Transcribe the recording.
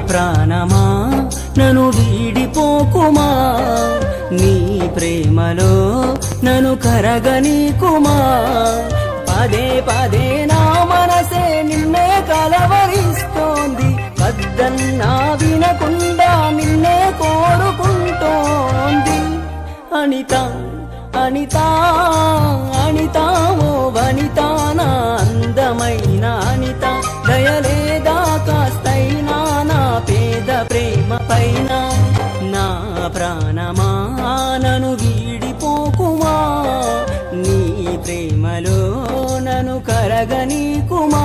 ప్రాణమా నన్ను వీడిపోకుమా, నీ ప్రేమలో నన్ను కరగనీకుమా. పదే పదే నా మనసే నిన్నే కలవరిస్తోంది, వద్దన్నా వినకుండా నిన్నే కోరుకుంటోంది. అనిత అనిత అనిత ఓ వనిత, నా అందమైన అనిత, దయలేదా కాస్తైనా నా పేద ప్రేమ పైన. నా ప్రాణమా నన్ను వీడిపోకుమా, నీ ప్రేమలో నన్ను కరగనీకుమా.